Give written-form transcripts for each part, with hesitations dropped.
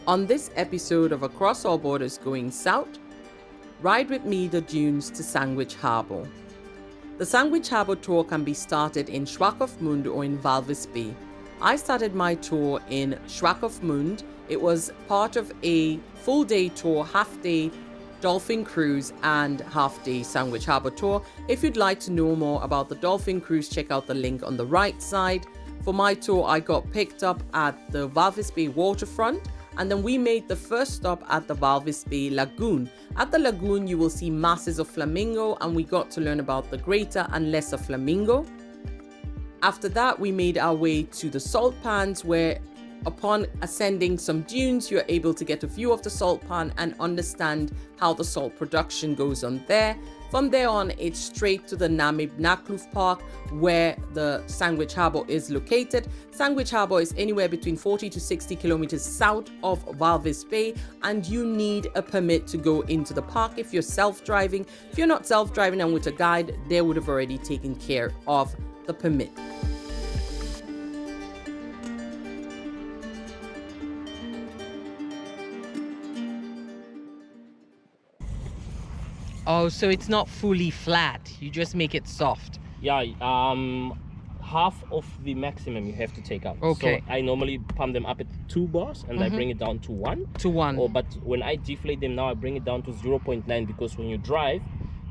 On this episode of Across All Borders Going South, ride with me the dunes to Sandwich Harbour. The Sandwich Harbour tour can be started in Swakopmund or in Walvis Bay. I started my tour in Swakopmund. It was part of a full-day tour, half-day dolphin cruise and half-day Sandwich Harbour tour. If you'd like to know more about the dolphin cruise, check out the link on the right side. For my tour, I got picked up at the Walvis Bay Waterfront, and then we made the first stop at the Walvis Bay Lagoon. At the lagoon, you will see masses of flamingo, and we got to learn about the greater and lesser flamingo. After that, we made our way to the salt pans, where upon ascending some dunes, you're able to get a view of the salt pan and understand how the salt production goes on there. From there on, it's straight to the Namib-Naukluft Park, where the Sandwich Harbour is located. Sandwich Harbour is anywhere between 40 to 60 kilometers south of Walvis Bay, and you need a permit to go into the park if you're self-driving. If you're not self-driving and with a guide, they would have already taken care of the permit. Oh, so it's not fully flat. You just make it soft. Yeah, half of the maximum you have to take out. Okay. So I normally pump them up at 2 bars and I bring it down to 1. To 1. But when I deflate them now, I bring it down to 0.9, because when you drive,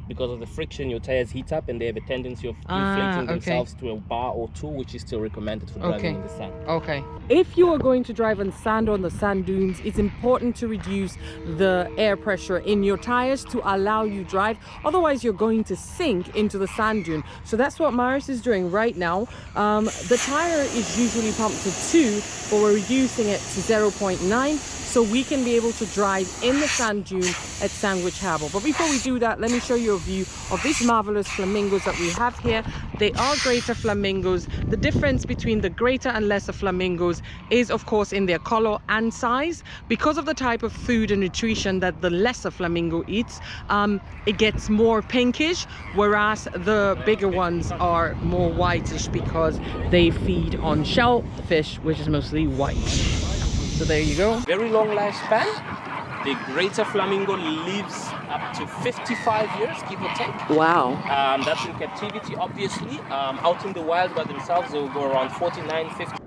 because of the friction, your tires heat up and they have a tendency of inflating themselves to a bar or 2, which is still recommended for driving in the sand. Okay. If you are going to drive on sand or on the sand dunes, it's important to reduce the air pressure in your tires to allow you drive. Otherwise, you're going to sink into the sand dune. So that's what Maris is doing right now. The tire is usually pumped to 2, but we're reducing it to 0.9. so we can be able to drive in the sand dune at Sandwich Harbour. But before we do that, let me show you a view of these marvelous flamingos that we have here. They are greater flamingos. The difference between the greater and lesser flamingos is, of course, in their color and size. Because of the type of food and nutrition that the lesser flamingo eats, it gets more pinkish, whereas the bigger ones are more whitish because they feed on shellfish, which is mostly white. So there you go. Very long lifespan. The greater flamingo lives up to 55 years, give or take. Wow. That's in captivity, obviously. Out in the wild by themselves, they will go around 49, 50.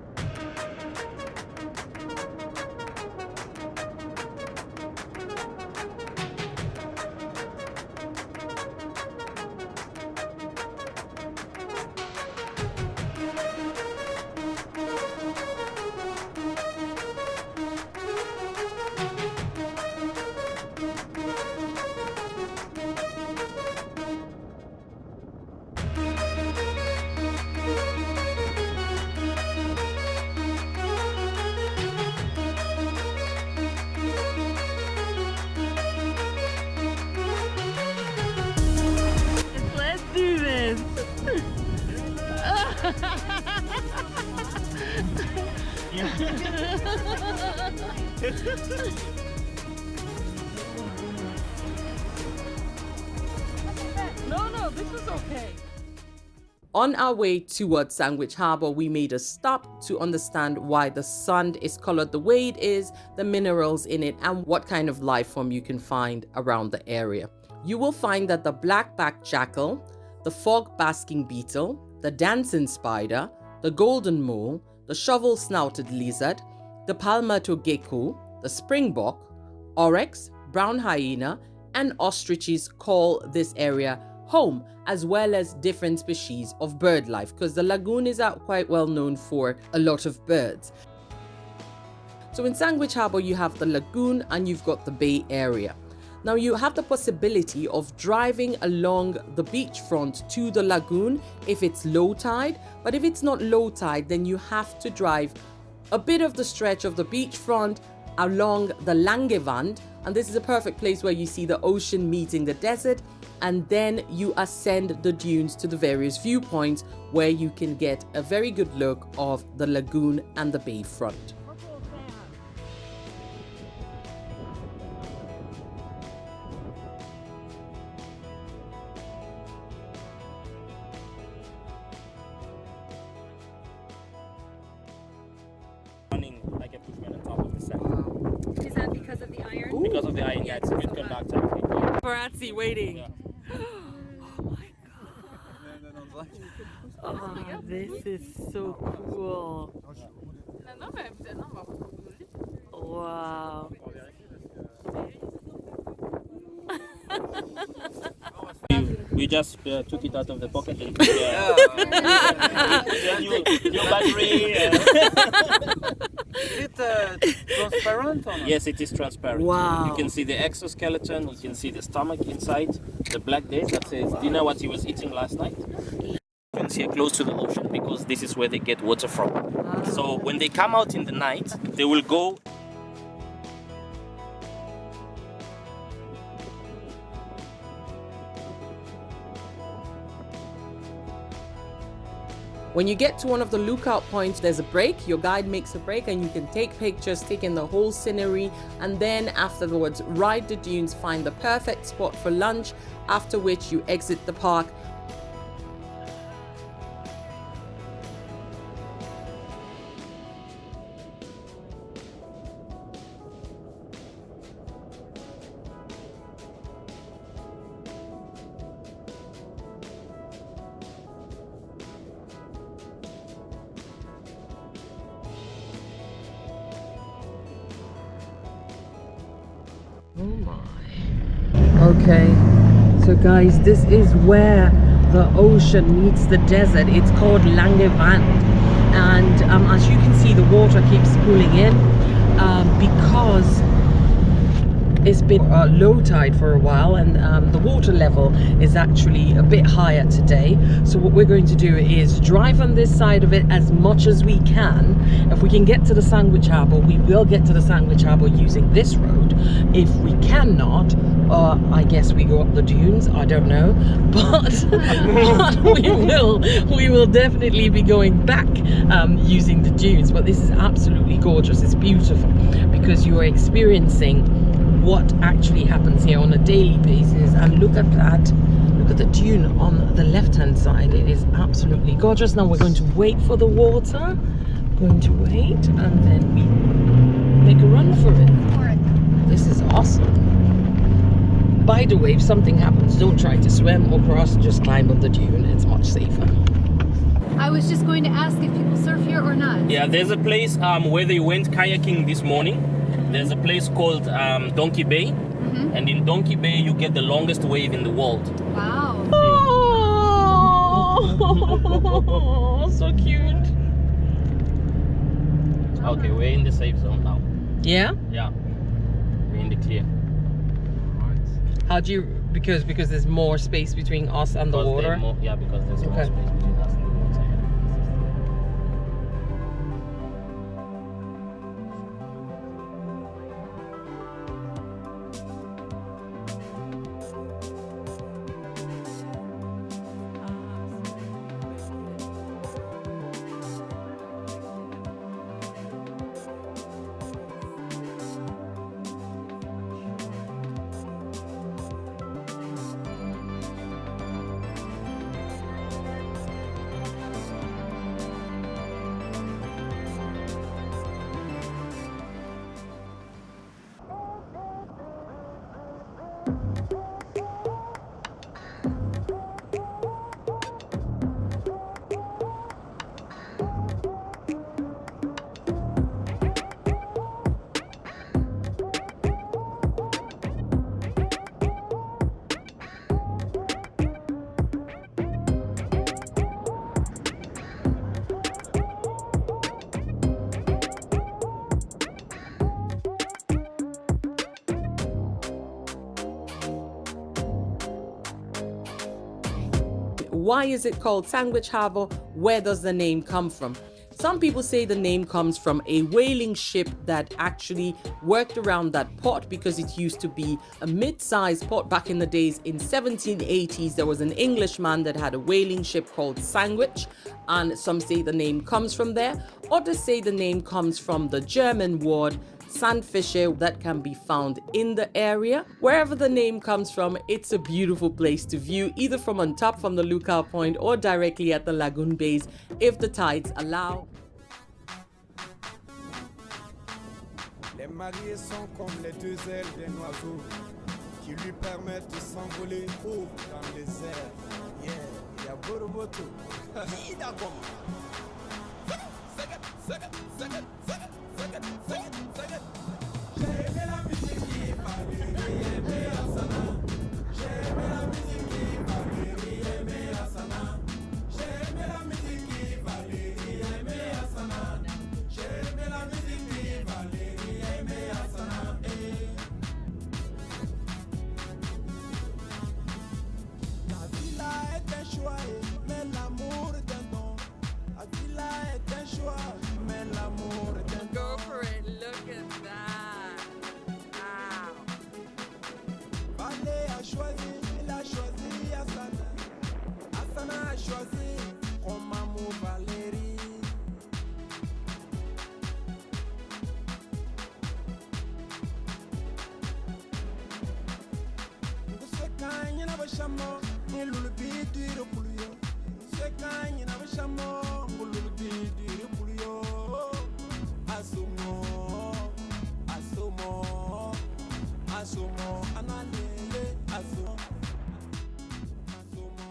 Let's do this. No, this is okay. On our way towards Sandwich Harbour, we made a stop to understand why the sand is colored the way it is, the minerals in it, and what kind of life form you can find around the area. You will find that the black-backed jackal, the fog-basking beetle, the dancing spider, the golden mole, the shovel-snouted lizard, the palmato gecko, the springbok, oryx, brown hyena, and ostriches call this area home, as well as different species of bird life, because the lagoon is quite well known for a lot of birds. So in Sandwich Harbour, you have the lagoon and you've got the bay area. Now you have the possibility of driving along the beachfront to the lagoon if it's low tide, but if it's not low tide, then you have to drive a bit of the stretch of the beachfront along the Langewand, and this is a perfect place where you see the ocean meeting the desert, and then you ascend the dunes to the various viewpoints where you can get a very good look of the lagoon and the bay front. Running like a bushman on top of the sand. Yeah, it's a good conductor. Paparazzi waiting. Yeah. Oh, this is so cool. Wow. We just took it out of the pocket and new battery. Is it transparent or not? Yes, it is transparent. Wow. You can see the exoskeleton, you can see the stomach inside, the black days, that's his dinner, what he was eating last night. You can see it close to the ocean because this is where they get water from. So when they come out in the night, they will go. When you get to one of the lookout points, there's a break. Your guide makes a break and you can take pictures, take in the whole scenery, and then afterwards ride the dunes, find the perfect spot for lunch, after which you exit the park. Oh my. Okay, so guys, this is where the ocean meets the desert. It's called Langevand, and as you can see, the water keeps pulling in because it's been low tide for a while, and the water level is actually a bit higher today. So what we're going to do is drive on this side of it as much as we can. If we can get to the Sandwich Harbour, we will get to the Sandwich Harbour using this road. If we cannot, I guess we go up the dunes, I don't know, but we will definitely be going back using the dunes. But this is absolutely gorgeous. It's beautiful because you are experiencing what actually happens here on a daily basis. And look at that, look at the dune on the left hand side. It is absolutely gorgeous. Now we're going to wait for the water, going to wait, and then we make a run for it. This is awesome. By the way, if something happens, don't try to swim or cross, just climb on the dune. It's much safer. I was just going to ask if people surf here or not. Yeah, there's a place where they went kayaking this morning. There's a place called Donkey Bay, and in Donkey Bay you get the longest wave in the world. Wow. Oh, so cute. Okay, we're in the safe zone now. Yeah? Yeah, we're in the clear. How do you, because there's more space between us and the water? Because there's more Okay. space between us and the water. Why is it called Sandwich Harbour? Where does the name come from? Some people say the name comes from a whaling ship that actually worked around that port because it used to be a mid-sized port back in the days. In 1780s, there was an Englishman that had a whaling ship called Sandwich, and some say the name comes from there. Others say the name comes from the German word sandfisher that can be found in the area. Wherever the name comes from, it's a beautiful place to view, either from on top from the lookout point or directly at the lagoon bays if the tides allow. Les mariés sont comme les deux ailes d'un oiseau qui lui permettent de s'envoler haut dans les airs. Yeah, il y a Boroboto. J'ai aimé la musique qui Valérie, aimé Asana. J'ai aimé la musique qui Valérie, aimé Asana. J'ai aimé la musique qui Valérie, aimé Asana. J'ai aimé la musique qui Valérie, aimé Asana. La villa est un choix, mais l'amour est un don. La villa est un choix, mais l'amour est un don. Go for it, look at that. Wow. Valé a choisi, il a choisi Asana. Asana a choisi comme amour Valérie. Sekanya na bashamo, ngululubi diro puluyo. Sekanya na bashamo, ngululubi diro puluyo. Asumo, asumo, asumo, analele, asumo, asumo.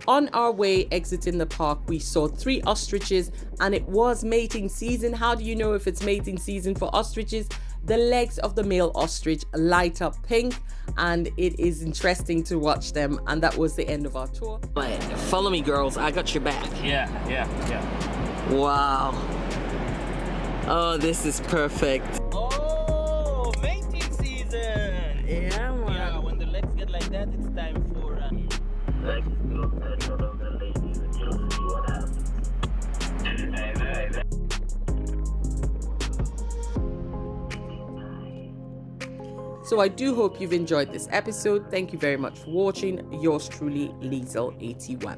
On our way exiting the park, we saw 3 ostriches and it was mating season. How do you know if it's mating season for ostriches? The legs of the male ostrich light up pink and it is interesting to watch them. And that was the end of our tour. Follow me, girls. I got your back. Yeah. Wow. Oh, this is perfect. Oh, mating season. Yeah, man. Yeah, when the legs get like that, it's time for... Let's go touch all of the ladies and you'll see what happens. So I do hope you've enjoyed this episode. Thank you very much for watching. Yours truly, Liesel81.